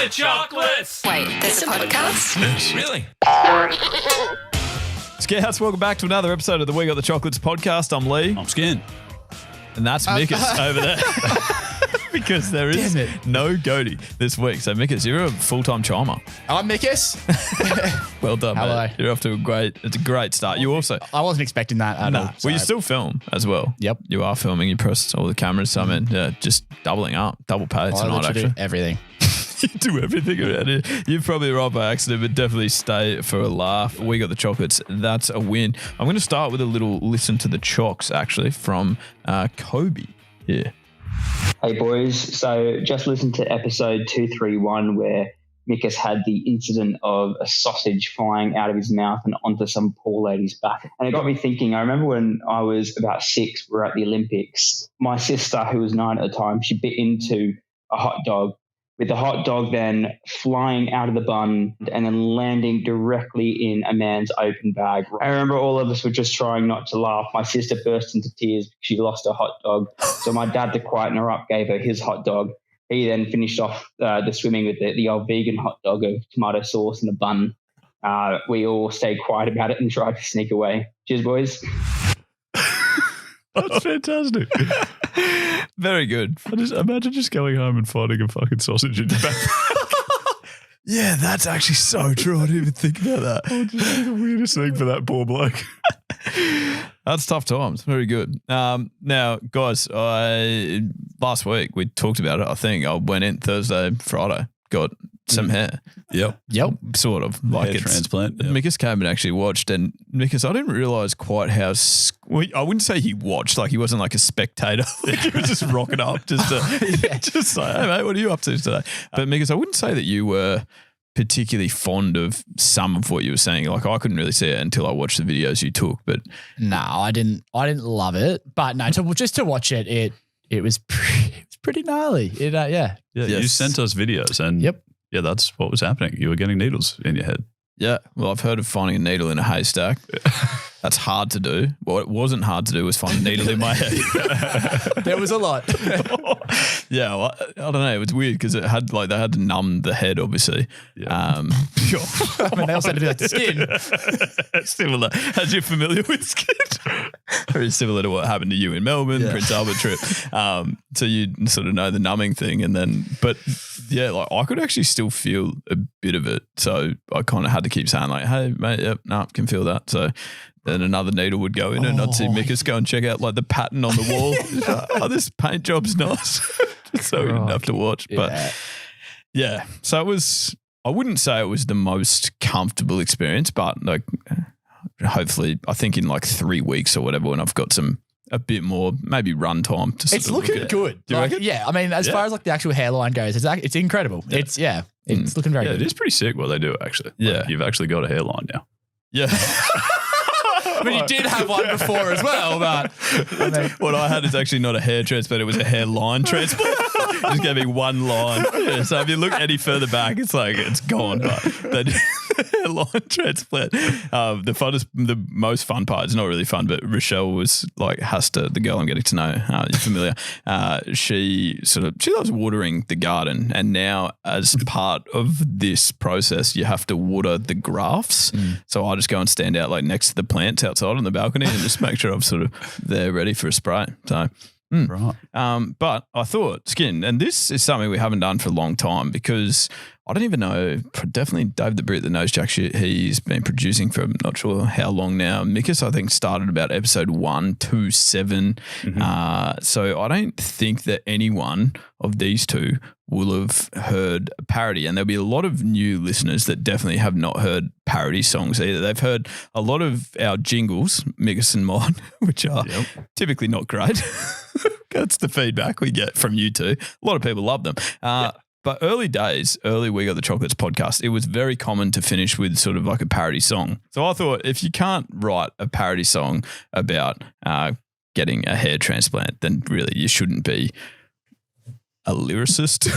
the chocolates! Wait, there's a podcast? Yes. Really? Scouts, welcome back to another episode of the We Got the Chocolates podcast. I'm Leigh. I'm Skin. And that's Mickus over there. Because there is no Goaty this week. So, Mickus, you're a full-time chimer. I'm Mickus. Well done, Hello. mate. You're off to it's a great start. You also... I wasn't expecting that at all. Well, you still film as well. Yep. You are filming. You press all the cameras. So, I mean, just doubling up. Double pay tonight, actually. Do everything. You do everything around here. You've probably arrived by accident, but definitely stay for a laugh. We got the chocolates. That's a win. I'm going to start with a little listen to the Chocs, actually, from Kobe here. Hey boys, so just listen to episode 231 where Mickus had the incident of a sausage flying out of his mouth and onto some poor lady's back. And it got me thinking, I remember when I was about 6, we were at the Olympics. My sister, who was 9 at the time, she bit into a hot dog, with the hot dog then flying out of the bun and then landing directly in a man's open bag. I remember all of us were just trying not to laugh. My sister burst into tears because she lost her hot dog. So my dad, to quieten her up, gave her his hot dog. He then finished off the swimming with the old vegan hot dog of tomato sauce and a bun. We all stayed quiet about it and tried to sneak away. Cheers, boys. That's fantastic. Very good. Imagine just going home and finding a fucking sausage in your back. Yeah, that's actually so true. I didn't even think about that. Oh, just the weirdest thing for that poor bloke. That's tough times. Very good. Now, guys, last week we talked about it. I think I went in Thursday, Friday, got some hair. Yep. Sort of. Like hair transplant. Yep. Mickus came and actually watched, and Mickus, I didn't realise quite how, I wouldn't say he watched, like he wasn't like a spectator. Like he was just rocking up just to just say, hey mate, what are you up to today? But Mickus, I wouldn't say that you were particularly fond of some of what you were saying. Like I couldn't really see it until I watched the videos you took, but. No, I didn't love it. But no, just to watch it was pretty gnarly. Yeah, you sent us videos and yeah, that's what was happening. You were getting needles in your head. Yeah. Well, I've heard of finding a needle in a haystack. That's hard to do. What wasn't hard to do was find a needle in my head. There was a lot. Yeah. Well, I don't know. It was weird because it had they had to numb the head, obviously. Yeah. I mean, they also had to do that to Skin. Similar. As you're familiar with Skin. Very similar to what happened to you in Melbourne, Prince Albert trip. So you sort of know the numbing thing, and then, but yeah, like I could actually still feel a bit of it. So I kind of had to keep saying like, hey mate, can feel that. So then another needle would go in and I'd see Mickus go and check out like the pattern on the wall. Oh, this paint job's nice. So we didn't have to watch. But yeah, so it was, I wouldn't say it was the most comfortable experience, but like hopefully I think in like 3 weeks or whatever when I've got a bit more maybe run time to sort It's of looking good. Do you reckon? Yeah, I mean, as far as like the actual hairline goes, it's incredible. Yeah. It's looking very Yeah, good. it is pretty sick what they do actually. Yeah. Like, you've actually got a hairline now. Yeah. I mean, you did have one before as well, but I mean, What I had is actually not a hair transplant, it was a hairline transplant. Just gave me one line. Yeah, so if you look any further back, it's like it's gone. But the hairline transplant. The most fun part, it's not really fun, but Rochelle was like, the girl I'm getting to know, you're familiar. She loves watering the garden. And now as part of this process, you have to water the grafts. So I just go and stand out like next to the plants outside on the balcony and just make sure I'm sort of there ready for a spray. So Right. but I thought, Skin, and this is something we haven't done for a long time because I don't even know, definitely Dave the Brit, the Nose Jack shit, he's been producing for I'm not sure how long now. Mickus, I think, started about episode 127. So I don't think that anyone of these two will have heard a parody, and there'll be a lot of new listeners that definitely have not heard parody songs either. They've heard a lot of our jingles, Mickus and mine, which are typically not great. That's the feedback we get from you two. A lot of people love them. But early We Got the Chocolates podcast, it was very common to finish with sort of like a parody song. So I thought if you can't write a parody song about getting a hair transplant, then really you shouldn't be a lyricist.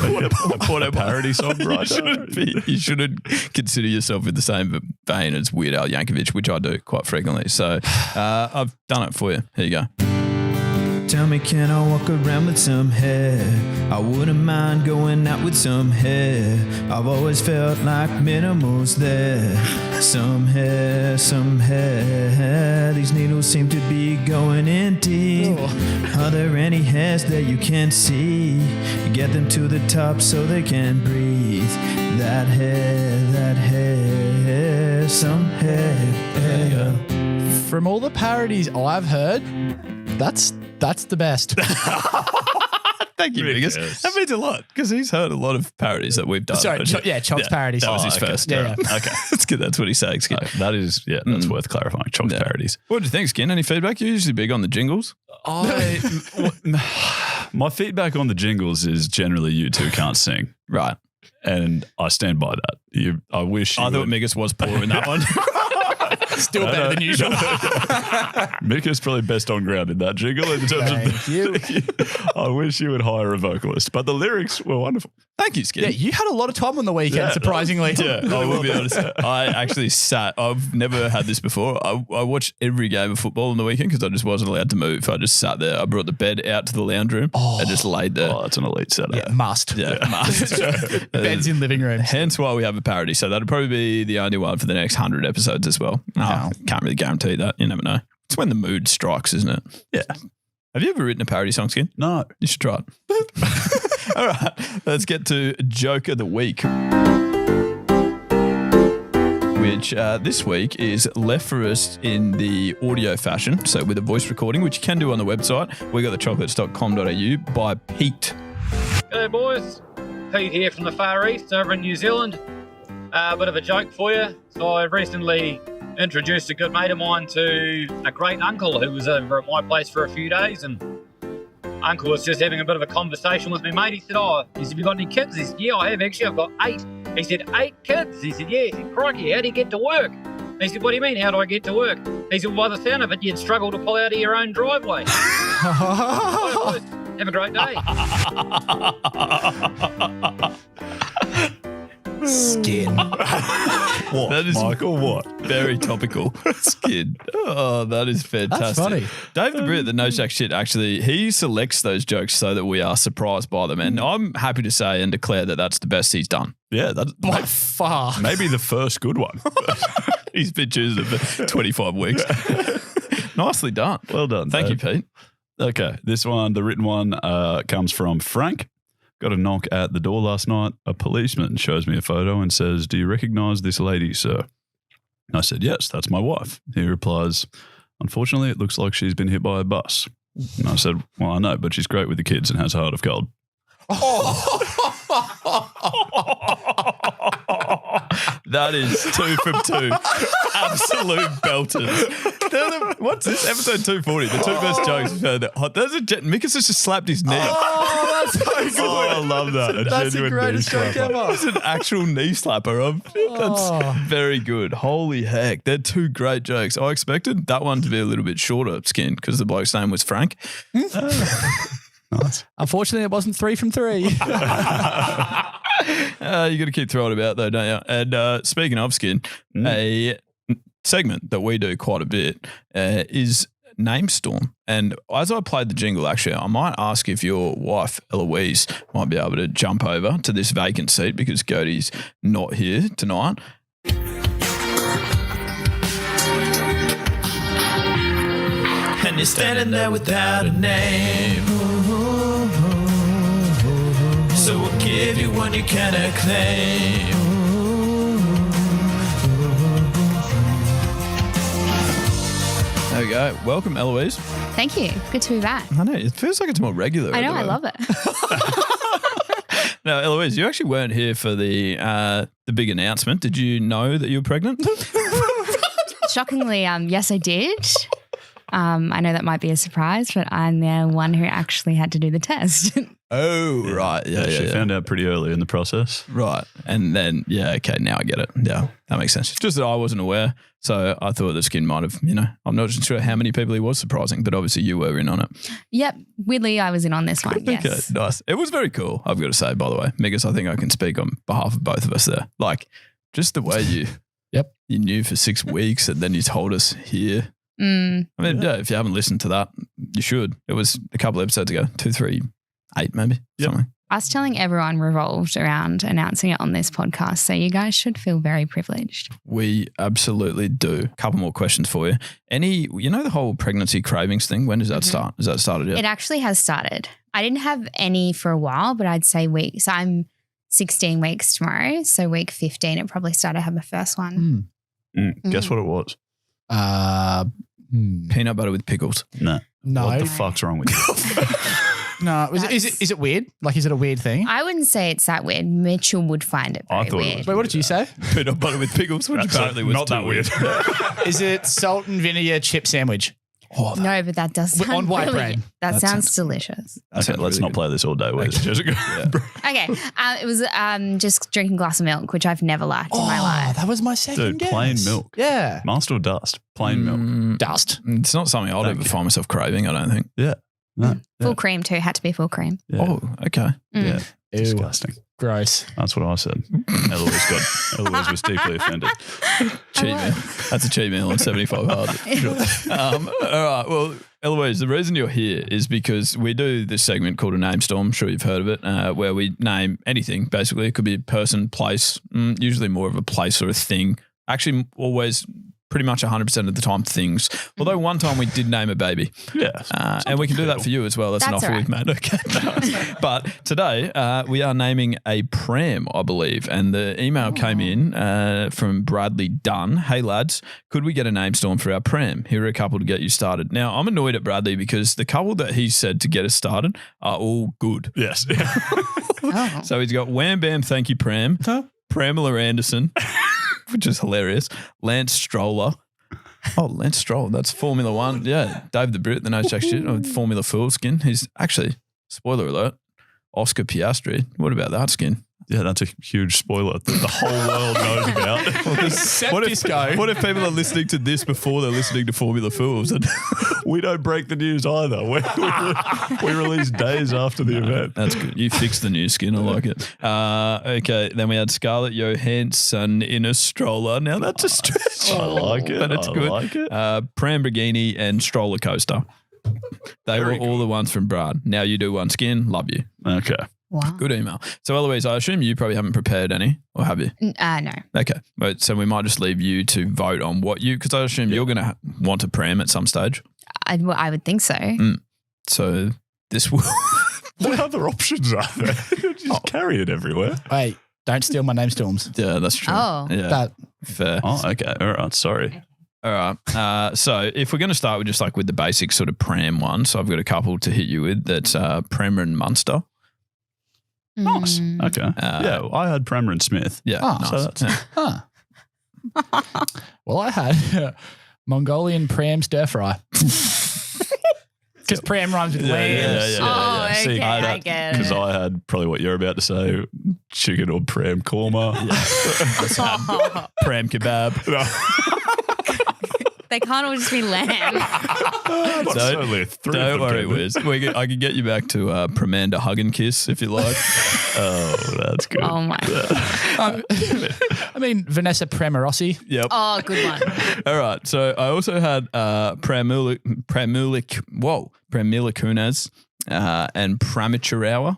What a parody songwriter. You shouldn't consider yourself in the same vein as Weird Al Yankovic, which I do quite frequently. So I've done it for you. Here you go. tell me, can I walk around with some hair? I wouldn't mind going out with some hair. I've always felt like minimal's there. Some hair, some hair. These needles seem to be going in deep. Are there any hairs that you can't see? Get them to the top so they can breathe. That hair, some hair. From all the parodies I've heard, that's the best. Thank you, Mickus. That means a lot because he's heard a lot of parodies that we've done. Sorry, Chocs parodies. That was his first. Yeah. Okay, that's good. That's what he's saying, Skin. That is, that's worth clarifying. Chocs parodies. What do you think, Skin? Any feedback? You're usually big on the jingles. My feedback on the jingles is generally you two can't sing. Right. And I stand by that. I wish I thought Mickus was poor in that one. Still better than usual. Mickus probably best on ground in that jingle in terms Thank you. I wish you would hire a vocalist, but the lyrics were wonderful. Thank you, Skin. Yeah, you had a lot of time on the weekend, surprisingly. Yeah, I will be honest. I actually I've never had this before. I watched every game of football on the weekend because I just wasn't allowed to move. I just sat there. I brought the bed out to the lounge room and just laid there. Oh, that's an elite setup. Yeah, must. Yeah, must. Beds in living rooms. Hence why we have a parody. So that'll probably be the only one for the next 100 episodes as well. Can't really guarantee that. You never know. It's when the mood strikes, isn't it? Yeah. Have you ever written a parody song, Skin? No. You should try it. All right. Let's get to Joke of the Week, which this week is left for us in the audio fashion. So with a voice recording, which you can do on the website. We got thechocolates.com.au by Pete. G'day boys, Pete here from the Far East over in New Zealand. A bit of a joke for you. So I recently introduced a good mate of mine to a great uncle who was over at my place for a few days, and uncle was just having a bit of a conversation with me, mate. He said, have you got any kids? He said, yeah, I have actually. I've got 8. He said, 8 kids? He said, yeah. He said, crikey, how do you get to work? He said, what do you mean, how do I get to work? He said, well, by the sound of it, you'd struggle to pull out of your own driveway. Have a great day. Skin. What? That is Michael, what? Very topical. Skin. Oh, that is fantastic. That's funny. Dave the Brit, the No Jack Shit, actually, he selects those jokes so that we are surprised by them. And I'm happy to say and declare that that's the best he's done. Yeah, that's By far. maybe the first good one. He's been choosing it for 25 weeks. Nicely done. Well done. Thank Dave. you, Pete. Okay, this one, the written one, comes from Frank. Got a knock at the door last night. A policeman shows me a photo and says, do you recognise this lady, sir? I said, yes, that's my wife. He replies, unfortunately, it looks like she's been hit by a bus. And I said, well, I know, but she's great with the kids and has a heart of gold. That is 2 from 2. Absolute belters. What's this? Episode 240. The 2 best jokes we've heard. Mickus has just slapped his knee. Oh, that's so good. Oh, I love that. That's the greatest joke ever. It's an actual knee slapper. That's very good. Holy heck. They're 2 great jokes. I expected that one to be a little bit shorter, Skin, because the bloke's name was Frank. Nice. Unfortunately, it wasn't 3 from 3. You got to keep throwing about though, don't you? And speaking of Skin, a segment that we do quite a bit is Namestorm. And as I played the jingle, actually, I might ask if your wife, Eloise, might be able to jump over to this vacant seat because Cody's not here tonight. And you're standing there without a name. So we'll give you one you cannot claim. There we go. Welcome, Eloise. Thank you. Good to be back. I know. It feels like it's more regular. I know. I love it. Now, Eloise, you actually weren't here for the big announcement. Did you know that you were pregnant? Shockingly, yes, I did. I know that might be a surprise, but I'm the one who actually had to do the test. Oh, right. Yeah, She found out pretty early in the process. Right. And then, okay, now I get it. Yeah, that makes sense. It's just that I wasn't aware. So I thought the Skin might have, I'm not sure how many people he was surprising, but obviously you were in on it. Yep. Weirdly, I was in on this one, yes. Okay, nice. It was very cool, I've got to say, by the way. Mickus, I think I can speak on behalf of both of us there. Like, just the way you knew for 6 weeks and then you told us here. Mm. I mean, yeah, if you haven't listened to that, you should. It was a couple episodes ago, 238 maybe, something. Us telling everyone revolved around announcing it on this podcast, so you guys should feel very privileged. We absolutely do. Couple more questions for you. The whole pregnancy cravings thing, when does that start? Has that started yet? It actually has started. I didn't have any for a while, but I'd say weeks. So I'm 16 weeks tomorrow, so week 15 it probably started to have my first one. Guess what it was? Peanut butter with pickles. No. No. What the fuck's wrong with you? No. Is it weird? Like, is it a weird thing? I wouldn't say it's that weird. Mitchell would find it very I thought it weird. was Wait, what did you say? Peanut butter with pickles, which apparently was not too that weird. Is it salt and vinegar chip sandwich? No, but that does sound On white really, bread. That sounds delicious. Okay, let's not play this all day. Where's Jessica? Okay, it was just drinking a glass of milk, which I've never liked in my life. That was my second Dude, guess. plain milk. Yeah. Master or dust? Plain milk. Dust. It's not something I'd ever find myself craving, I don't think. Yeah. No. Full cream too. Had to be full cream. Yeah. Oh, okay. Yeah. Ew. Disgusting. Gross. That's what I said. Eloise was deeply offended. Cheat meal. That's a cheat meal on 75 hard. All right. Well, Eloise, the reason you're here is because we do this segment called a Namestorm. I'm sure you've heard of it, where we name anything, basically. It could be a person, place, usually more of a place or a thing. Actually, always pretty much 100% of the time things. Although one time we did name a baby. Yeah. And we can do that for you as well. That's an offer we've made. Okay. But today we are naming a Pram, I believe. And the email came in from Bradley Dunn. Hey, lads, could we get a Namestorm for our Pram? Here are a couple to get you started. Now, I'm annoyed at Bradley because the couple that he said to get us started are all good. Yes. So he's got Wham Bam, Thank You, Pram. Pramela Anderson. Which is hilarious. Lance Stroller. Oh, Lance Stroll. That's Formula One. Yeah. Dave the Brit, the nose jack shit of Formula Full skin. He's actually, spoiler alert, Oscar Piastri. What about that skin? Yeah, that's a huge spoiler that the whole world knows about. What if people are listening to this before they're listening to Formula Fools? And We don't break the news either. We release days after the event. That's good. You fixed the new skin. I like it. Okay. Then we had Scarlett Johansson in a stroller. Now that's a stretch. I like it. But it's good. I like it. Pramborghini and Stroller Coaster. They were all the ones from Brad. Now you do one skin. Love you. Okay. Wow. Good email. So Eloise, I assume you probably haven't prepared any, or have you? No. Okay. But so we might just leave you to vote on what you, because I assume you're going to want a Pram at some stage. I would think so. So this will. What other options are there? Just carry it everywhere. Wait, don't steal my Namestorms. Yeah, that's true. Oh. Yeah. That Fair. Oh, okay. All right. Sorry. All right. So if we're going to start with just like with the basic sort of Pram one, so I've got a couple to hit you with. That's Prema and Munster. Nice. Okay. Yeah, I had Premer and Smith. Yeah. Oh, nice. so that's- Yeah. Huh. Well, I had Mongolian Pram stir fry. Because Pram rhymes with lambs. Oh, okay, I get it. Because I had probably what you're about to say, chicken or Pram korma. Pram kebab. They can't all just be lamb. What's only three Don't of them, worry, Kevin? Wiz. I can get you back to Pramanda Hug and Kiss if you like. Oh, that's good. Oh my God. I mean, Vanessa Premerossi. Yep. Oh, good one. All right. So I also had Pramila Kunas and Pramature Hour.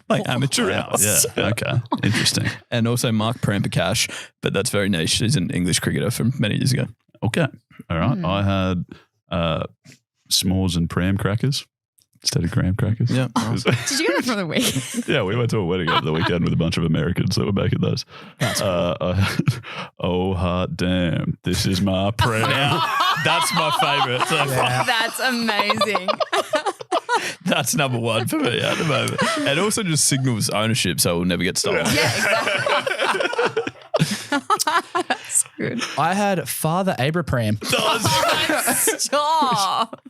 Like amateur hours. Yeah. Okay. Interesting. And also Mark Prampakash, but that's very niche. He's an English cricketer from many years ago. Okay. All right. I had s'mores and pram crackers instead of graham crackers. Yeah. Did you get that from the week? Yeah, we went to a wedding over the weekend with a bunch of Americans that were making those. I had, oh, hot damn. This is my pram. That's my favourite so far. That's amazing. That's number one for me at the moment. And also just signals ownership so it will never get stolen. Yeah, exactly. That's good. I had Father Abraham. Stop.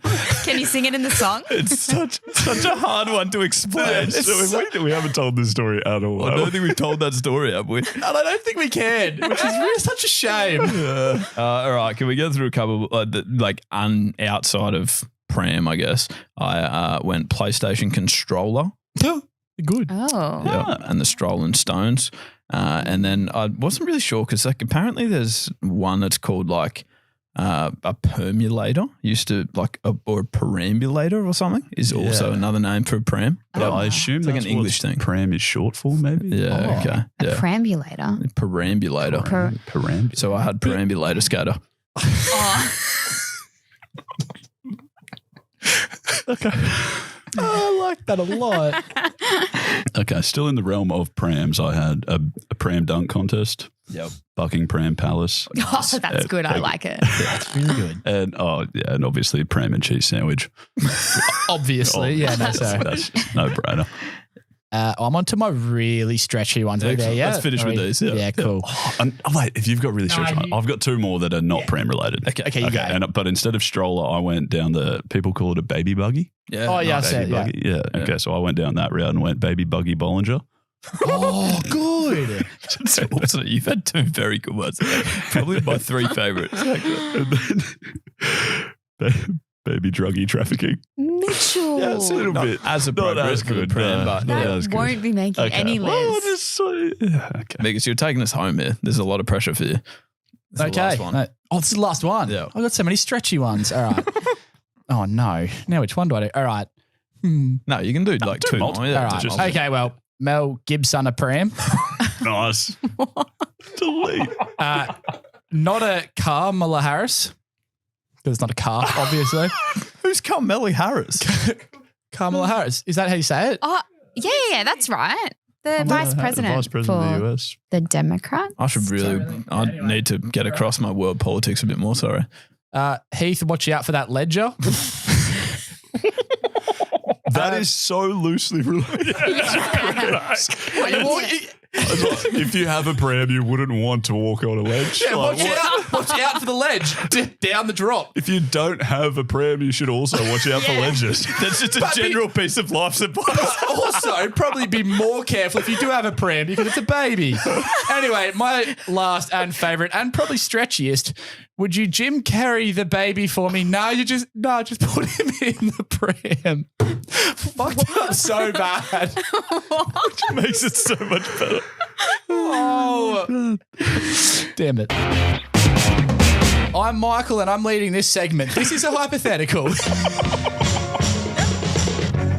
Can you sing it in the song? It's such a hard one to explain. We haven't told this story at all. I don't think we've told that story, have we? And I don't think we can, which is really such a shame. All right, can we go through a couple outside of Pram, I guess. I went PlayStation Controller. Good. Oh. Yeah, and the Strolling Stones. And then I wasn't really sure because like apparently there's one that's called like a permulator used to or a perambulator or something is also another name for a pram. Yeah, I assume it's like that's an English what thing. Pram is short for, maybe. Yeah, okay. A Yeah. perambulator. Perambulator. Perambulator. So I had perambulator skater. Oh. Okay. I like that a lot. Okay, still in the realm of prams, I had a pram dunk contest. Yep. Bucking Pram Palace. Oh, that's good. I like it. That's really good. And and obviously pram and cheese sandwich. Obviously, yeah, no, so. That's no brainer. I'm on to my really stretchy ones. Are we there yet? Let's finish with these. Yeah, cool. Wait, if you've got really stretchy one, I've got two more that are not pram related. Okay, you go. But instead of stroller, I went down people call it a baby buggy. Yeah. Oh, yeah, I nice. said, yeah. Buggy. Yeah. Okay, so I went down that route and went baby buggy Bollinger. Oh, good. So you've had two very good ones. Probably my three favourites. And then baby druggy trafficking. Mitchell. Yeah, it's a little bit as not appropriate as for the good. pram, no, but not That as good. won't be making any list. Well, okay. Because you're taking us home here. There's a lot of pressure for you. It's the Okay. last one. Oh, this is the last one. Yeah. I've got so many stretchy ones. All right. Oh, no. Now which one do I do? All right. No, you can do like do two multiple. more. Yeah, All right. just- Okay, well, Mel Gibson a pram. Nice. Delete. Not a Kamala Harris. Because it's not a car, obviously. Who's Carmela Harris? Kamala Harris. Is that how you say it? Oh, yeah, that's right. The vice president, Vice President of for the US. the Democrats. I should really. I need to get across my world politics a bit more. Sorry. Heath, watch out for that ledger. That is so loosely related. If you have a pram, you wouldn't want to walk on a ledge. Yeah, watch out for the ledge. Down the drop. If you don't have a pram, you should also watch out for ledges. That's just a general piece of life advice. Also, probably be more careful if you do have a pram because it's a baby. Anyway, my last and favourite and probably stretchiest. Would you Jim Carrey the baby for me? Just put him in the pram. Fucked up so bad. Which makes it so much better. Oh, damn it. I'm Michael and I'm leading this segment. This is a hypothetical.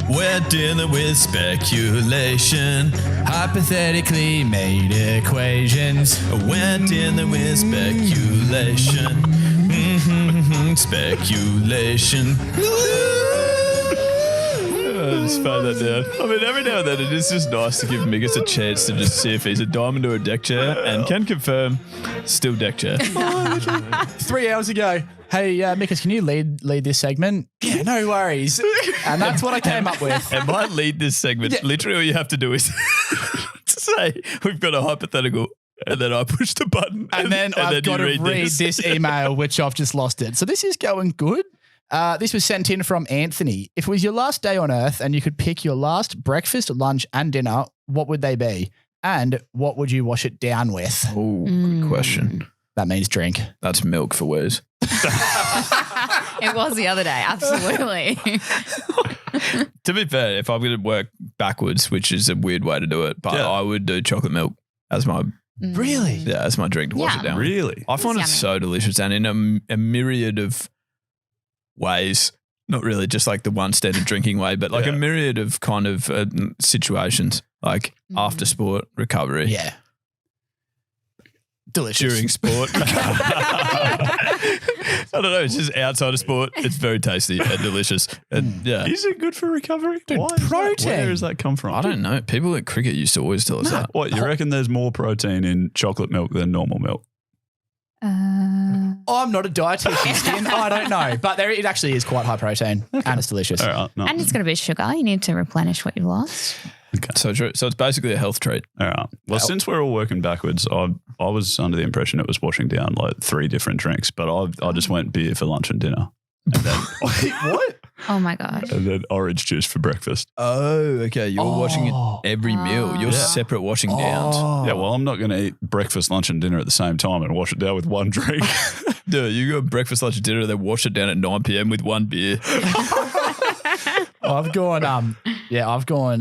We're dealing with speculation, hypothetically made equations. We're dealing with speculation, speculation. Just find that down. I mean, every now and then it is just nice to give Mickus a chance to just see if he's a diamond or a deck chair, and can confirm, still deck chair. 3 hours ago. Hey, Mickus, can you lead this segment? Yeah, no worries. And that's what I came up with. And might lead this segment. Yeah. Literally all you have to do is to say, we've got a hypothetical, and then I push the button. And then I've got to read this email, which I've just lost it. So this is going good. This was sent in from Anthony. If it was your last day on Earth and you could pick your last breakfast, lunch, and dinner, what would they be? And what would you wash it down with? Oh, good question. That means drink. That's milk for Wes. It was the other day, absolutely. To be fair, if I'm going to work backwards, which is a weird way to do it, but I would do chocolate milk as my Really? as my drink to wash it down. Really? I find it Yummy. so delicious, and in a myriad of ways. Not really just like the one standard drinking way, but like a myriad of kind of situations, like after sport, recovery. Yeah. Delicious. During sport. I don't know. It's just outside of sport. It's very tasty and delicious. And Is it good for recovery? Dude, Why is that? protein. Where does that come from? I don't know. People at cricket used to always tell us that. What, you reckon there's more protein in chocolate milk than normal milk? I'm not a dietitian, Skin. I don't know. But it actually is quite high protein and it's delicious. All right. No. And it's got a bit of sugar. You need to replenish what you've lost. So true. So it's basically a health treat. All right. Well, since we're all working backwards, I was under the impression it was washing down like 3 different drinks, but I just went beer for lunch and dinner. And then, What? Oh my gosh. and then orange juice for breakfast. Oh, okay. You're washing it every meal. You're separate washing downs. Yeah, well, I'm not going to eat breakfast, lunch, and dinner at the same time and wash it down with one drink. Dude, you go breakfast, lunch, and dinner, then wash it down at 9 p.m. with one beer. I've gone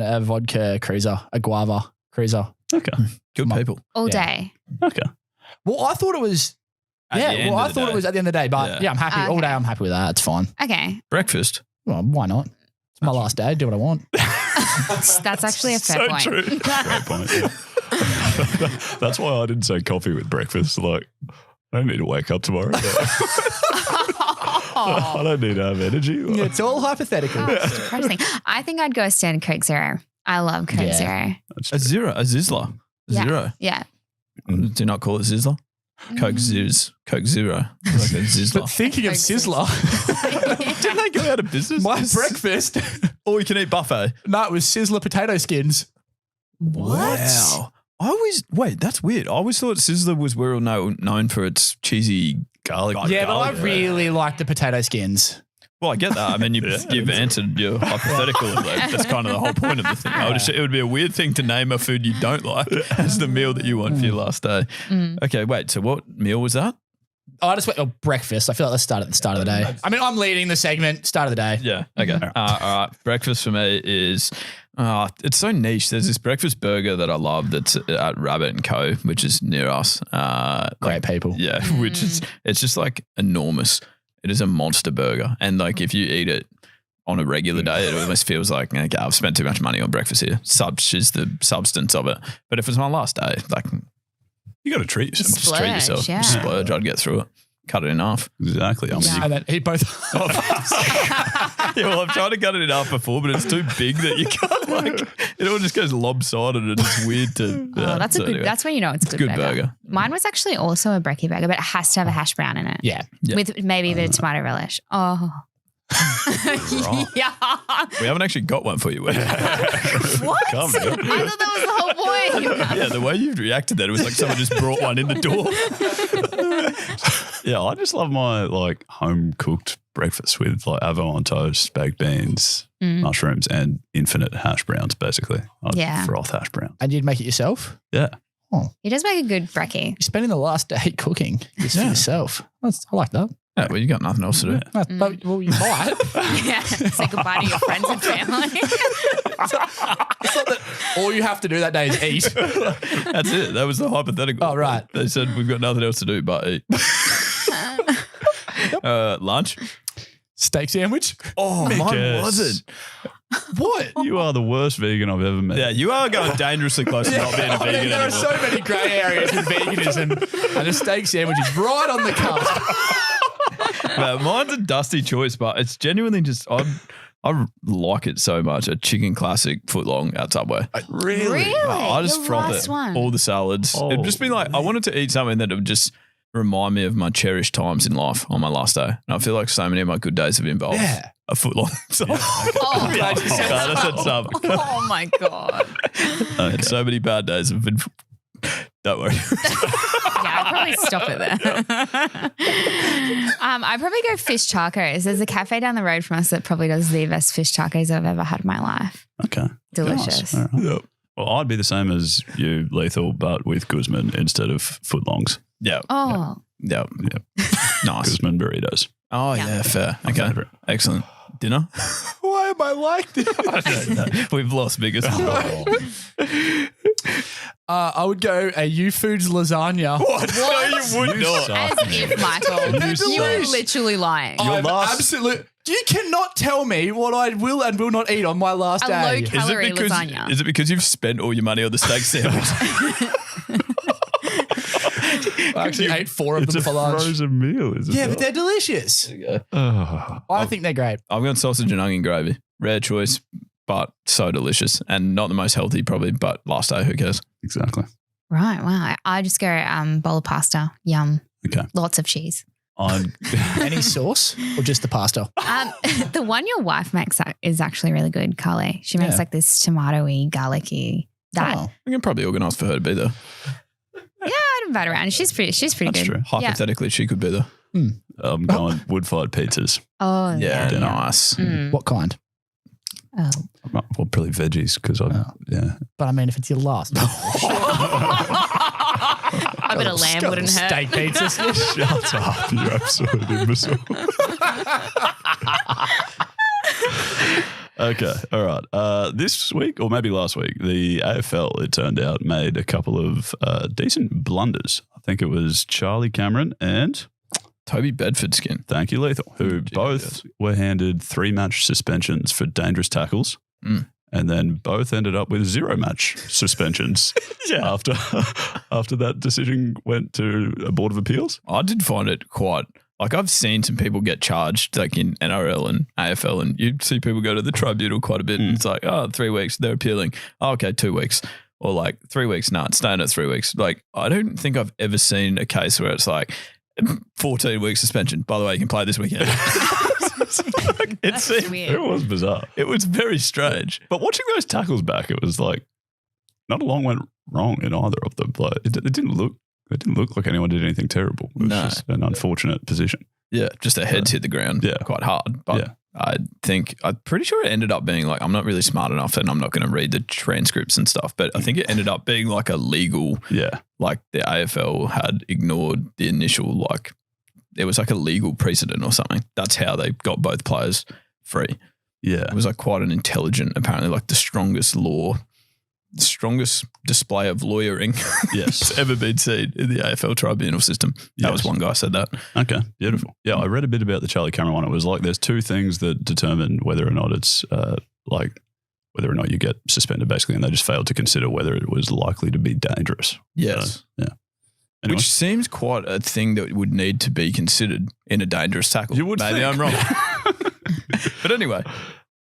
a vodka cruiser, a guava cruiser. Okay. Good people. All Yeah. day. Okay. Well, I thought it was at the end well, I of the thought day. it was at the end of the day, but Yeah. I'm happy. Okay. All day I'm happy with that. It's fine. Okay. Breakfast. Well, why not? It's my last day. Do what I want. That's actually a fair So point. true. Great point. Yeah. That's why I didn't say coffee with breakfast. Like, I don't need to wake up tomorrow. I don't need to have energy. It's all hypothetical. Oh, it's depressing. I think I'd go a standard Coke Zero. I love Coke Yeah. Zero. That's A zero. A Zizzler. Yeah. Zero. Yeah. Do not call it Zizzler. Coke Zizz. Coke Zero. Like a But Zizzler. thinking of Coke Sizzler, Didn't they go out of business? my breakfast, All you can eat buffet. no, it was Sizzler potato skins. Wow. That's weird. I always thought Sizzler was well known for its cheesy garlic. Yeah, but I garlic. really like the potato skins. Well, I get that. I mean, you've answered your hypothetical. Like, that's kind of the whole point of the thing. It would be a weird thing to name a food you don't like as the meal that you want for your last day. Okay, wait. So what meal was that? I just went breakfast. I feel like let's start at the start of the day. I mean, I'm leading the segment. Start of the day. Yeah. Okay. All right. Breakfast for me is it's so niche. There's this breakfast burger that I love that's at Rabbit and Co, which is near us. Great people. Yeah, which is it's just like enormous. It is a monster burger, and like if you eat it on a regular day, it almost feels like okay, I've spent too much money on breakfast here. Such is the substance of it. But if it's my last day, like you got to treat yourself. just treat yourself, Splurge, yeah. just splurge. I'd get through it, cut it in half. Exactly. I mean, Yeah. And then eat both. Yeah, well, I've tried to cut it in half before, but it's too big that you can't like. It all just goes lopsided, and it's weird to. Oh, that's a good. anyway. That's when you know it's a good, burger. Mine was actually also a brekkie burger, but it has to have a hash brown in it. Yeah. Yeah. With maybe a bit of tomato relish. Oh. Yeah. We haven't actually got one for you. Wes. What? I Come thought on. that was the whole point. Yeah, the way you reacted, that it was like someone just brought one in the door. yeah, I just love my like home cooked breakfast with like avocado toast, baked beans, mushrooms, and infinite hash browns. Basically, I'd Yeah. froth hash browns. And you'd make it yourself? Yeah, He does make a good brekkie. You're spending the last day cooking just for Yeah. yourself. I like that. Yeah, well, you got nothing else to do. But, well, you might. Yeah. Say goodbye to your friends and family. It's not that all you have to do that day is eat. That's it. That was the hypothetical. Oh, right. They said we've got nothing else to do but eat. Lunch. Steak sandwich? Oh, mine Mickus. wasn't. What? You are the worst vegan I've ever met. Yeah, you are going dangerously close to not being a I mean, vegan there are anymore. so many grey areas with veganism, and a steak sandwich is right on the cusp. Man, mine's a dusty choice, but it's genuinely just I like it so much. A chicken classic footlong at Subway. Really? I just Your froth last it. one. All the salads. It'd just be like I wanted to eat something that would just remind me of my cherished times in life on my last day. And I feel like so many of my good days have involved Yeah. a footlong. So Oh, glad you said I said sub. Oh my God. And so many bad days have been. Don't worry. Yeah, I'd probably stop it there. I'd probably go fish tacos. There's a cafe down the road from us that probably does the best fish tacos I've ever had in my life. Okay. Delicious. Nice. All right. Well, I'd be the same as you, Lethal, but with Guzman instead of footlongs. Yeah. Oh, Yeah. Yeah. Nice. Guzman burritos. Oh, Yeah. yeah. Fair. My Okay. favourite. Excellent. Dinner? Why am I like this? We've lost biggest. I would go a U Foods lasagna. What? No, you would not. as if, Michael. You are literally lying. Your I'm last- absolute. You cannot tell me what I will and will not eat on my last A day. low calorie lasagna. Is it because you've spent all your money on the steak sandwich? I actually ate 4 of It's them a for lunch. frozen meal, is it? Yeah, but they're delicious. Oh. I think they're great. I've got sausage and onion gravy. Rare choice, but so delicious. And not the most healthy probably, but last day, who cares? Exactly. Right. Wow. I just go bowl of pasta. Yum. Okay. Lots of cheese. Any sauce or just the pasta? The one your wife makes is actually really good, Carly. She makes Yeah. like this tomatoey, garlicky. That Oh. We can probably organise for her to be there. yeah, I'd invite her around. She's pretty That's good. true. Yeah. Hypothetically, she could be there. I'm going wood-fired pizzas. Oh Yeah, yeah. nice. Mm. What kind? Oh. Well, probably veggies because yeah. But I mean, if it's your last. A bit of lamb wouldn't hurt. Steak pizza. Shut up, you absolute imbecile. Okay, all right. This week, or maybe last week, the AFL, it turned out, made a couple of decent blunders. I think it was Charlie Cameron and Toby Bedford Skin. Thank you, Lethal, who both were handed 3-match suspensions for dangerous tackles. And then both ended up with 0-match suspensions after that decision went to a Board of Appeals. I did find it quite, like I've seen some people get charged like in NRL and AFL, and you see people go to the tribunal quite a bit and it's like, 3 weeks, they're appealing. Oh, okay, 2 weeks. Or like 3 weeks, it's staying at 3 weeks. Like I don't think I've ever seen a case where it's like 14-week suspension. By the way, you can play this weekend. That's weird. It was bizarre. It was very strange. But watching those tackles back, it was like not a lot went wrong in either of them. Like it didn't look like anyone did anything terrible. It was just an unfortunate position. Yeah, just their heads hit the ground quite hard. But I'm pretty sure it ended up being like, I'm not really smart enough and I'm not going to read the transcripts and stuff, but I think it ended up being like a legal, like the AFL had ignored the initial, like it was like a legal precedent or something. That's how they got both players free. Yeah. It was like quite an intelligent, apparently like the strongest display of lawyering that's ever been seen in the AFL tribunal system. That was one guy said that. Okay, beautiful. Yeah, I read a bit about the Charlie Cameron one. It was like there's two things that determine whether or not it's whether or not you get suspended basically, and they just failed to consider whether it was likely to be dangerous. Yes. Yeah. Anyway. Which seems quite a thing that would need to be considered in a dangerous tackle. You would Maybe think. I'm wrong. But anyway.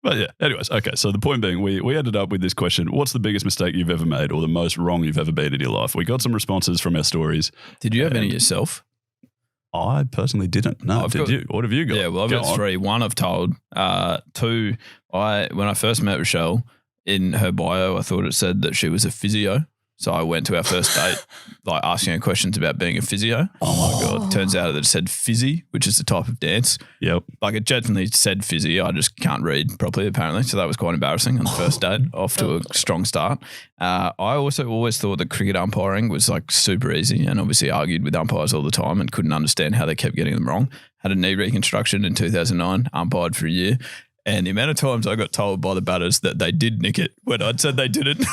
But yeah, anyways, okay. So the point being, we ended up with this question: what's the biggest mistake you've ever made, or the most wrong you've ever been in your life? We got some responses from our stories. Did you have any yourself? I personally didn't. No, did you? What have you got? Yeah, well, I've got 3. One I've told. 2, when I first met Rochelle, in her bio, I thought it said that she was a physio. So I went to our first date, like asking her questions about being a physio. Oh my God. Turns out that it said fizzy, which is the type of dance. Yep. Like it genuinely said fizzy. I just can't read properly, apparently. So that was quite embarrassing on the first date, off to a strong start. I also always thought that cricket umpiring was like super easy, and obviously argued with umpires all the time and couldn't understand how they kept getting them wrong. Had a knee reconstruction in 2009, umpired for a year. And the amount of times I got told by the batters that they did nick it when I'd said they didn't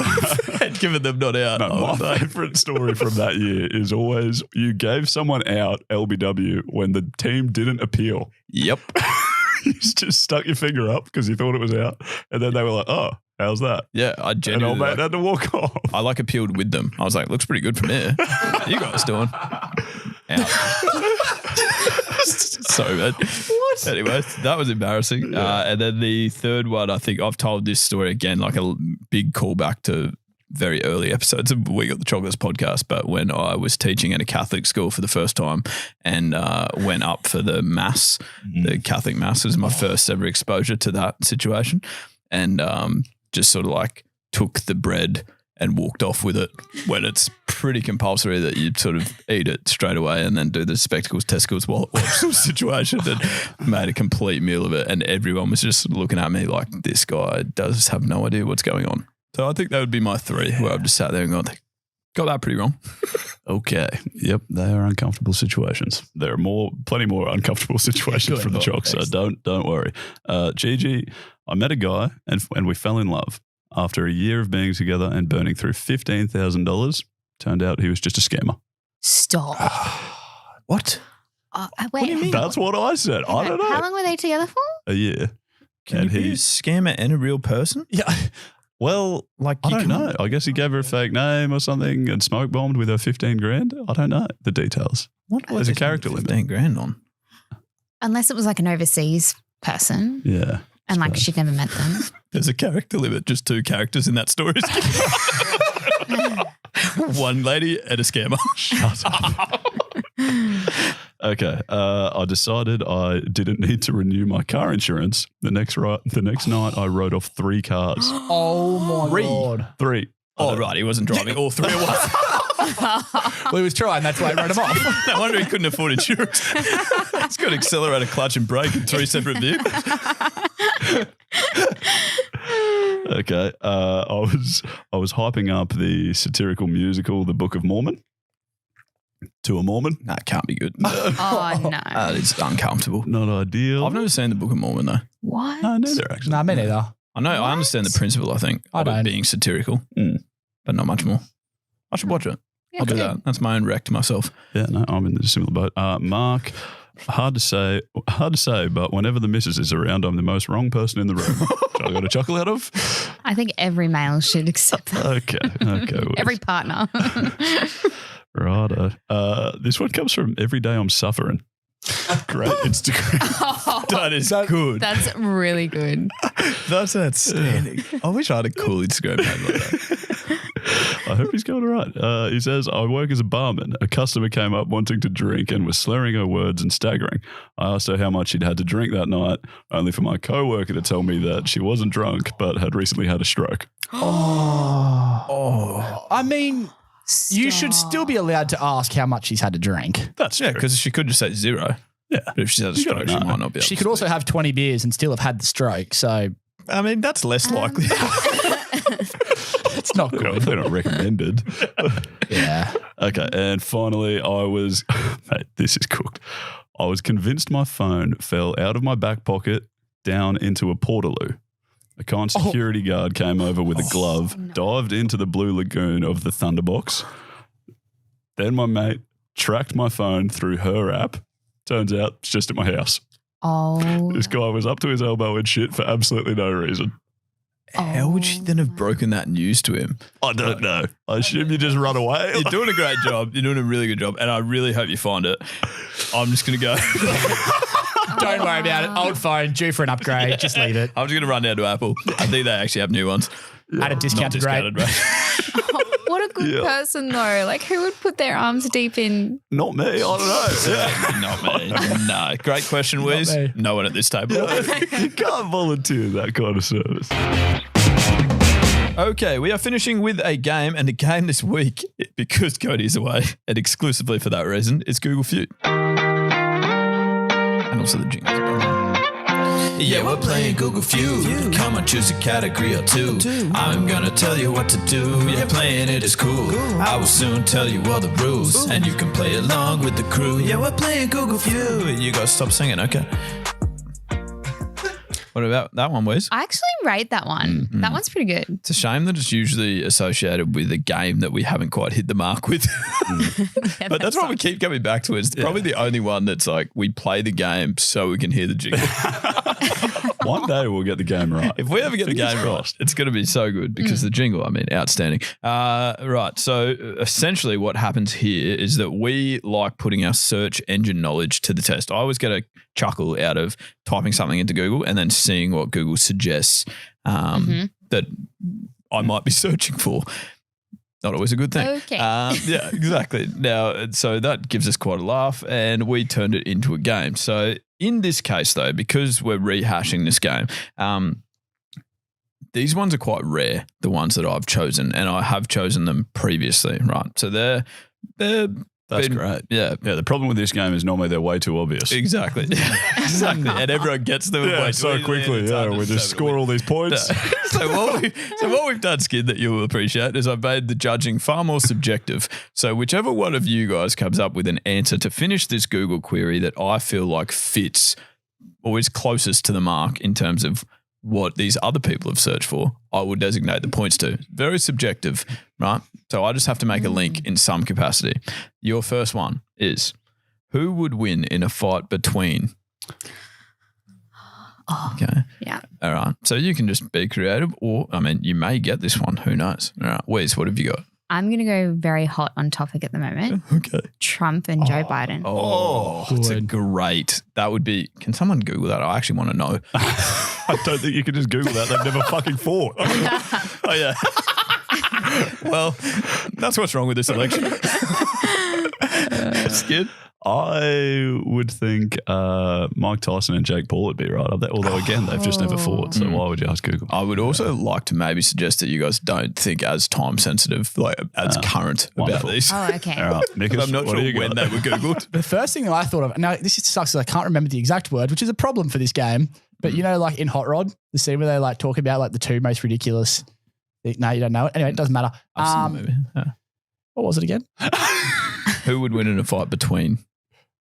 and given them not out. No, my favourite story from that year is always you gave someone out LBW when the team didn't appeal. Yep. You just stuck your finger up because you thought it was out. And then they were like, oh, how's that? Yeah, I And genuinely. old mate had to walk off. I like appealed with them. I was like, looks pretty good from here. What are you guys doing? Out. So bad. What? Anyway, that was embarrassing. And then the third one, I think I've told this story again, like a big callback to very early episodes of We Got the Chocolates podcast, but when I was teaching at a Catholic school for the first time and went up for the mass, the Catholic mass was my first ever exposure to that situation, and just sort of like took the bread and walked off with it when it's pretty compulsory that you sort of eat it straight away and then do the spectacles, testicles, wallet situation, and made a complete meal of it. And everyone was just looking at me like, this guy does have no idea what's going on. So I think that would be my 3, where I've just sat there and gone, got that pretty wrong. Okay. Yep. They are uncomfortable situations. There are plenty more uncomfortable situations from the Chocs, so don't worry. Gigi, I met a guy and we fell in love. After a year of being together and burning through $15,000, turned out he was just a scammer. Stop. What? Wait. What do you mean? That's what I said. I don't know. How long were they together for? A year. Can you be a scammer and a real person? Yeah. Well, Like I you don't know. I guess he gave her a fake name or something and smoke bombed with her 15 grand. I don't know the details. What There's a character limit. 15 grand on. Unless it was like an overseas person Yeah. and like she'd never met them. There's a character limit, just 2 characters in that story. One lady and a scammer. Shut up. Okay. I decided I didn't need to renew my car insurance. The next night, I wrote off 3 cars. Oh my God. 3. Oh, right. He wasn't driving all 3 at once. Well, he was trying. That's why I wrote him off. No wonder he couldn't afford insurance. He's got accelerator, clutch, and brake in 3 separate vehicles. Okay. I was hyping up the satirical musical, The Book of Mormon, to a Mormon. Nah, it can't be good. Oh, no. It's uncomfortable. Not ideal. I've never seen the Book of Mormon, though. What? No, neither actually. Nah, me neither. I know. I understand the principle, I think, I of it don't. being satirical, but not much more. I should watch it. I'll do that. That's my own rec to myself. Yeah, no, I'm in the similar boat. Mark, hard to say, but whenever the missus is around, I'm the most wrong person in the room. So I got a chuckle out of. I think every male should accept that. Okay. Every partner. Righto. This one comes from Every Day I'm Suffering. Great Instagram. That is good. That's really good. That's outstanding. I wish I had a cool Instagram name like that. I hope he's going all right. He says, I work as a barman. A customer came up wanting to drink and was slurring her words and staggering. I asked her how much she'd had to drink that night, only for my co-worker to tell me that she wasn't drunk but had recently had a stroke. I mean, you should still be allowed to ask how much she's had to drink. That's Yeah, because she could just say 0. Yeah. But if she has a You gotta stroke, she know. might not be able She to could also speak. have 20 beers and still have had the stroke. So I mean, that's less likely. it's not good. They're not recommended. Yeah. Okay, and finally, mate, this is cooked. I was convinced my phone fell out of my back pocket down into a portaloo. A kind security guard came over with a glove, dived into the blue lagoon of the Thunderbox. Then my mate tracked my phone through her app. Turns out it's just at my house. Oh. This guy was up to his elbow in shit for absolutely no reason. How would she then have broken that news to him? I don't know. I assume you just run away. You're doing a great job. You're doing a really good job. And I really hope you find it. I'm just going to go. Don't worry about it. Old phone, due for an upgrade. Just leave it. I'm just going to run down to Apple. I think they actually have new ones. At a discounted rate. What a good person, though. Like, who would put their arms deep in? Not me. I don't know. Yeah. Not me. No. Great question, Wiz. me. No one at this table. You can't volunteer that kind of service. Okay, we are finishing with a game, and the game this week, because Cody's away, and exclusively for that reason, is Google Feud. And also the jingles. Yeah, we're playing Google Feud. Come on, choose a category or two. I'm gonna tell you what to do. Yeah, playing it is cool. I will soon tell you all the rules, and you can play along with the crew. Yeah, we're playing Google Feud. You guys stop singing, okay? What about that one, Wes? I actually rate that one. That one's pretty good. It's a shame that it's usually associated with a game that we haven't quite hit the mark with. Yeah, But that's why we keep coming back to it. It's probably the only one that's like we play the game so we can hear the jingle. One day we'll get the game right. If we ever get the game right, it's going to be so good because the jingle, I mean, outstanding. Right. So essentially what happens here is that we like putting our search engine knowledge to the test. I always get a chuckle out of typing something into Google and then seeing what Google suggests that I might be searching for. Not always a good thing. Okay. Yeah, exactly. Now, so that gives us quite a laugh and we turned it into a game. So in this case, though, because we're rehashing this game, these ones are quite rare, the ones that I've chosen, and I have chosen them previously, right? So they're That's great. Yeah. Yeah, the problem with this game is normally they're way too obvious. Exactly. Exactly. And everyone gets them way too so easily, quickly. and it's hard Yeah, to we just determine score all these points. So what we've done, Skid, that you will appreciate is I've made the judging far more subjective. So whichever one of you guys comes up with an answer to finish this Google query that I feel like fits or is closest to the mark in terms of what these other people have searched for, I will designate the points to. Very subjective, right? So I just have to make a link in some capacity. Your first one is, who would win in a fight between? Okay. Yeah. All right. So you can just be creative or, I mean, you may get this one. Who knows? All right. Wes, what have you got? I'm going to go very hot on topic at the moment. Okay. Trump and Joe Biden. Oh, it's a good. great. That would be, can someone Google that? I actually want to know. I don't think you can just Google that. They've never fucking fought. Oh, yeah. Well, that's what's wrong with this election. Skid? I would think Mike Tyson and Jake Paul would be right up there. Although, again, they've just never fought. So why would you ask Google? I would also like to maybe suggest that you guys don't think as time sensitive, like as current wonderful. about these. Oh, okay. All right, Mickus, I'm not what sure do you when got? they were Googled. The first thing that I thought of, now this sucks because I can't remember the exact word, which is a problem for this game. But you know, like in Hot Rod, the scene where they like talk about like the two most ridiculous. No, you don't know it. Anyway, it doesn't matter. I've seen the movie. Yeah. What was it again? Who would win in a fight between?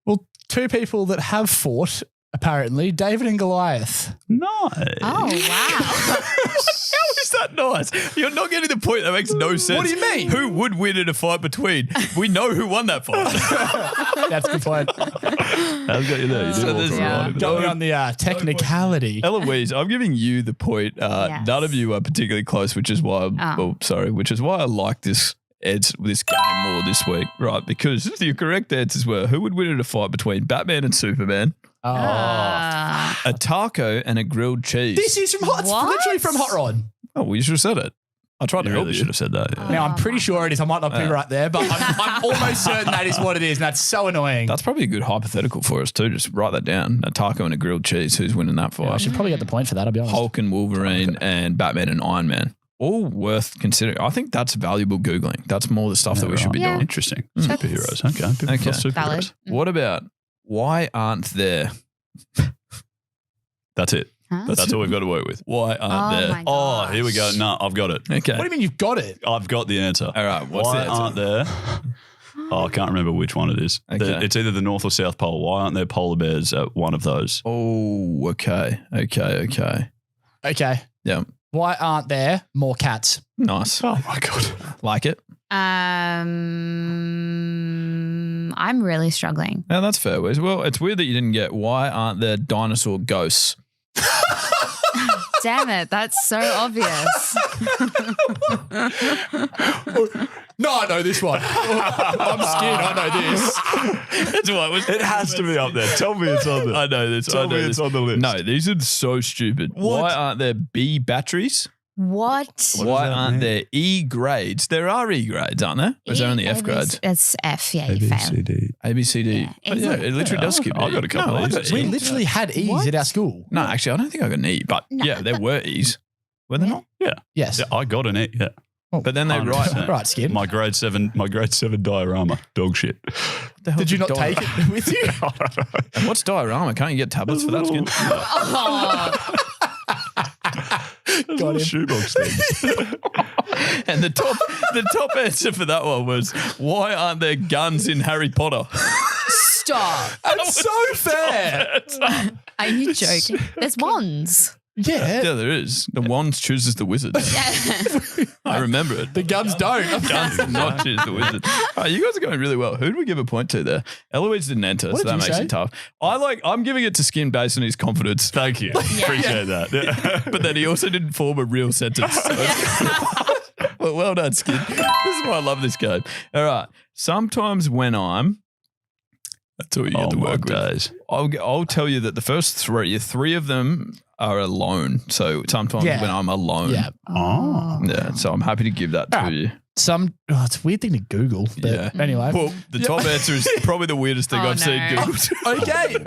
Well, two people that have fought, apparently, David and Goliath. Nice. Oh, wow. nice. You're not getting the point. That makes no sense. What do you mean? Who would win in a fight between? We know who won that fight. That's a good point. I've got you there. You did So walk there's- right into Got that. me on the technicality. Eloise, I'm giving you the point. Yes. None of you are particularly close, which is why. Which is why I like this game more this week, right? Because the correct answers were: who would win in a fight between Batman and Superman, a taco and a grilled cheese? This is from Hot. It's What? literally from Hot Rod. Oh, well, you should have said it. I tried to You help really you. should have said that. Yeah. Now, I'm pretty sure it is. I might not be right there, but I'm almost certain that is what it is. And that's so annoying. That's probably a good hypothetical for us too. Just write that down. A taco and a grilled cheese. Who's winning that fight? I should probably get the point for that, I'll be honest. Hulk and Wolverine and Batman and Iron Man. All worth considering. I think that's valuable Googling. That's more the stuff that we should be Yeah. doing. Interesting. Superheroes. Okay. People Okay. love superheroes. Valid. What about why aren't there? That's it. Huh? That's all we've got to work with. Why aren't Oh there? my Oh, gosh. here we go. No, I've got it. Okay. What do you mean you've got it? I've got the answer. All right. What's Why the answer? aren't there? Oh, I can't remember which one it is. Okay. It's either the North or South Pole. Why aren't there polar bears at one of those? Oh, okay. Okay. Yeah. Why aren't there more cats? Nice. Oh my God. Like it? I'm really struggling. Yeah, that's fair. Wes. Well, it's weird that you didn't get why aren't there dinosaur ghosts? Damn it, that's so obvious. No, I know this one. I'm scared. I know this. That's what It has to be up there. Tell me it's on there. I know this. Tell me it's on the list. No, these are so stupid. What? Why aren't there B batteries? What? Why that aren't mean? there E grades? There are E grades, aren't there? Or is there only F grades? It's F, yeah, you fail. D. A, B, C, D. Yeah, Oh, yeah, it literally does skip. I've got a couple No, of I these. got We E. literally had E's What? at our school. No, actually, I don't think I got an E, but No. yeah, there were E's. Were there not? Yes. Yeah, I got an E. Yeah. But then they 100%. write. Right, Skid. My grade 7 diorama. Dog shit. Did you not take it with you? And what's diorama? Can't you get tablets for that skin? Oh, Got him. Shoebox things. And the top answer for that one was why aren't there guns in Harry Potter? stop. That's so fair. Are you joking? There's wands. Yeah. Yeah, there is. The wands chooses the wizard. I remember it. The guns don't. Guns do not choose the wizard. Oh, you guys are going really well. Who did we give a point to there? Eloise didn't enter, What so did that you makes say? it tough. I'm giving it to Skin based on his confidence. Thank you. Appreciate that. But then he also didn't form a real sentence. Well done, Skin. This is why I love this game. All right. Sometimes when I'm... That's all you get Oh to my work with. days. I'll tell you that the first three of them are alone. So sometimes Yeah. when I'm alone. Yeah. Oh. Yeah, so I'm happy to give that to Ah. you. It's a weird thing to Google. But Yeah. anyway. Well, the top answer is probably the weirdest thing Oh, I've seen no. Googled. Okay.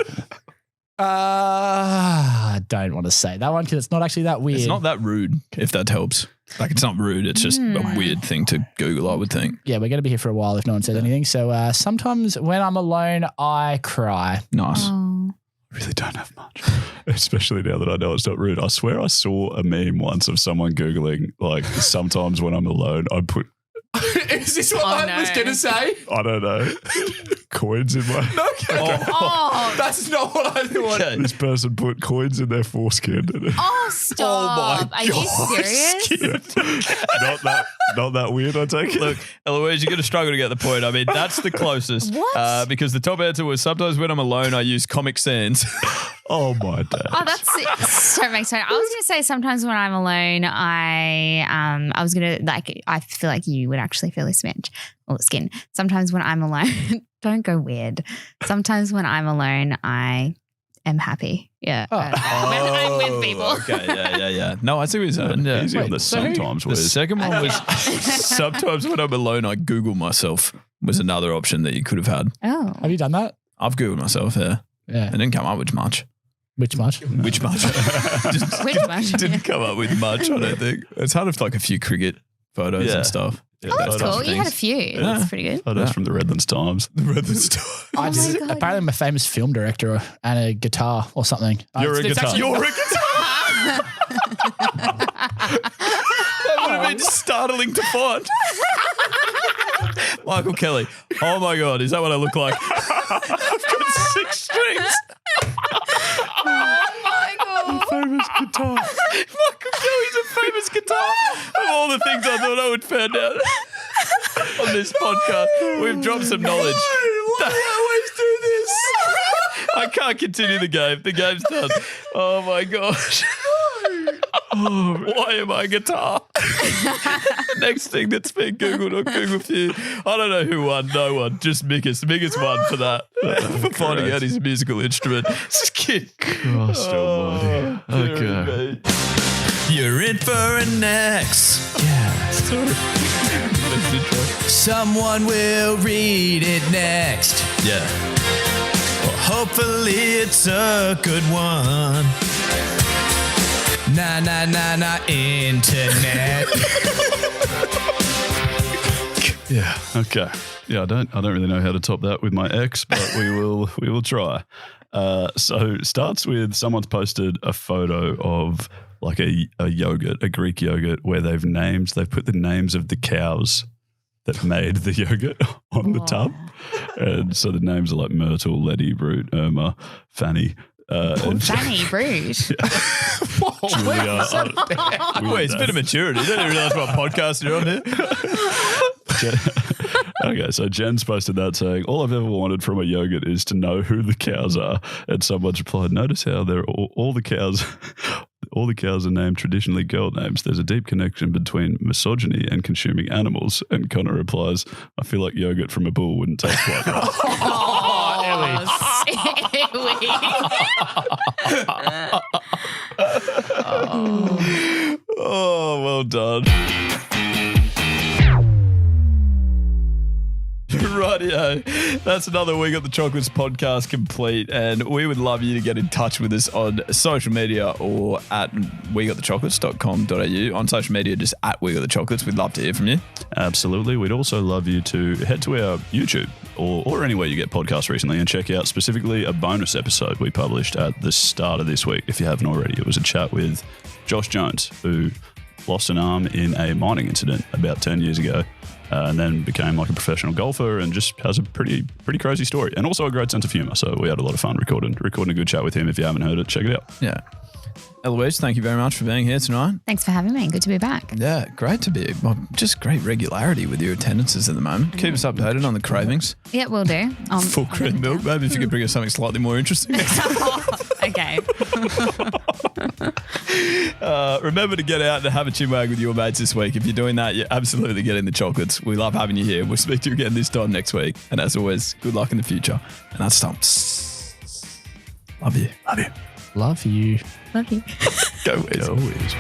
I don't want to say that one because it's not actually that weird. It's not that rude, if that helps. Like, it's not rude. It's just a weird thing to Google, I would think. Yeah, we're going to be here for a while if no one says anything. So sometimes when I'm alone, I cry. Nice. Oh. I really don't have much, especially now that I know it's not rude. I swear I saw a meme once of someone Googling, like, sometimes when I'm alone, I put, Is this what I was no. going to say? I don't know, coins in my... Oh, That's not what I thought. Okay. This person put coins in their foreskin. oh, stop. Are you serious? Not that weird, I take it. Look, Eloise, you're going to struggle to get the point. I mean, that's the closest. What? Because the top answer was sometimes when I'm alone, I use Comic Sans. Oh my dad. Oh, that's so makes sense. I was gonna say sometimes when I'm alone, I was gonna I feel like you would actually feel this Mitch or Skin. Sometimes when I'm alone, don't go weird. Sometimes when I'm alone, I am happy. Yeah. Oh. When I'm with people. Okay, yeah. No, I see what you're saying. Yeah. Easy on the so who- sometimes The words. second one was Yeah. sometimes when I'm alone, I Google myself was another option that you could have had. Oh. Have you done that? I've Googled myself, yeah. Yeah. It didn't come up with much. Which much? Which much? Which much? Didn't come up with much, I don't think. It's hard to like a few cricket photos Yeah. and stuff. Yeah, Oh, that's photos- cool. You had a few. That's pretty good. Photos from the Redlands Times. The Redlands Times. Oh my God. Apparently, I'm a famous film director and a guitar or something. You're a It's guitar. actually- You're a guitar. That would have been startling to find. Michael Kelly. Oh my God, is that what I look like? I've got 6 strings. Oh my God. Famous guitar. Michael Kelly's a famous guitar. all the things I thought I would find out on this podcast. We've dropped some knowledge. Why do I always do this? I can't continue the game. The game's done. Oh my gosh. Oh, why am I guitar? Next thing that's been Googled on Google Feud. I don't know who won. No one. Just Mickus. Mickus won for that. For finding out his musical instrument. Skin. Christ almighty. Okay. You're in for an X. Yeah. Sorry. Someone will read it next. Yeah. Well, hopefully it's a good one. Nah, internet. Yeah. Okay. Yeah, I don't really know how to top that with my ex, but we will try. So starts with someone's posted a photo of like a yogurt, a Greek yogurt, where they've put the names of the cows that made the yogurt on the tub. And so the names are like Myrtle, Letty, Brute, Irma, Fanny. Fanny, Brood. Julia. Wait, it's a bit of maturity. You don't realise what podcast you're on here. Okay, so Jen's posted that saying, all I've ever wanted from a yogurt is to know who the cows are. And someone's replied, notice how they're all the cows are named traditionally girl names. There's a deep connection between misogyny and consuming animals. And Connor replies, I feel like yogurt from a bull wouldn't taste quite right. Oh, well done. Rightio. That's another Week at the Chocolates podcast complete, and we would love you to get in touch with us on social media or at wegatthechocolates.com.au. On social media, just at We Got The Chocolates. We'd love to hear from you. Absolutely. We'd also love you to head to our YouTube or anywhere you get podcasts recently and check out specifically a bonus episode we published at the start of this week, if you haven't already. It was a chat with Josh Jones, who lost an arm in a mining incident about 10 years ago. And then became like a professional golfer and just has a pretty crazy story and also a great sense of humour. So we had a lot of fun recording a good chat with him. If you haven't heard it, check it out. Yeah. Eloise, thank you very much for being here tonight. Thanks for having me. Good to be back. Yeah, great to be. Well, just great regularity with your attendances at the moment. Keep us updated on the cravings. Yeah, we'll do. Full cream milk, maybe if you could bring us something slightly more interesting. Okay. Remember to get out and have a chinwag with your mates this week. If you're doing that, you're absolutely getting the chocolates. We love having you here. We'll speak to you again this time next week. And as always, good luck in the future. And that's Tom. Love you. Love you. Love you. Love you. Go Wiz. Go Wiz.